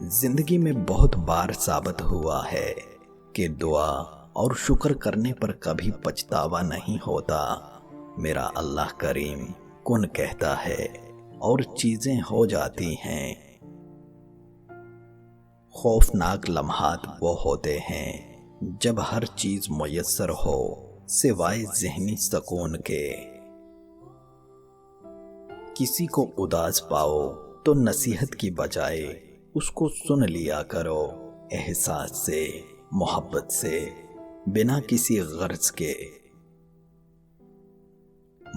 जिंदगी में बहुत बार साबित हुआ है कि दुआ और शुक्र करने पर कभी पछतावा नहीं होता। मेरा अल्लाह करीम कुन कहता है और चीजें हो जाती हैं। खौफनाक लम्हात वो होते हैं जब हर चीज मुयस्सर हो सिवाय ज़हनी सुकून के। किसी को उदास पाओ तो नसीहत की बजाय उसको सुन लिया करो, एहसास से, मोहब्बत से, बिना किसी गर्ज के।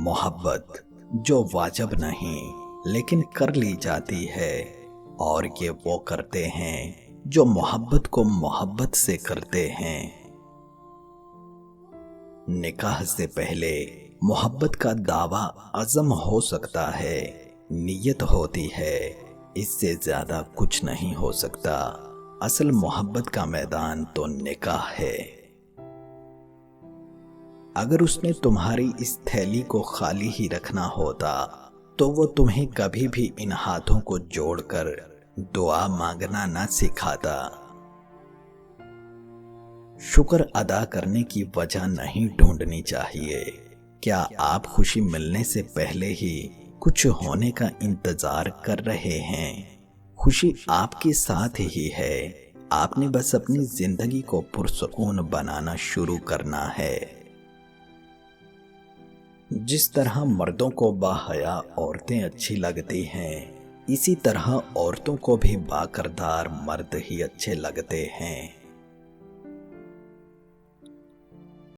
मोहब्बत जो वाजिब नहीं लेकिन कर ली जाती है, और ये वो करते हैं जो मोहब्बत को मोहब्बत से करते हैं। निकाह से पहले मोहब्बत का दावा अज़म हो सकता है, नीयत होती है, इससे ज्यादा कुछ नहीं हो सकता। असल मोहब्बत का मैदान तो निकाह है। अगर उसने तुम्हारी इस थैली को खाली ही रखना होता तो वो तुम्हें कभी भी इन हाथों को जोड़कर दुआ मांगना ना सिखाता। शुक्र अदा करने की वजह नहीं ढूंढनी चाहिए। क्या आप खुशी मिलने से पहले ही कुछ होने का इंतजार कर रहे हैं? खुशी आपके साथ ही है, आपने बस अपनी जिंदगी को पुरसुकून बनाना शुरू करना है। जिस तरह मर्दों को बाहया औरतें अच्छी लगती हैं, इसी तरह औरतों को भी बाकिरदार मर्द ही अच्छे लगते हैं।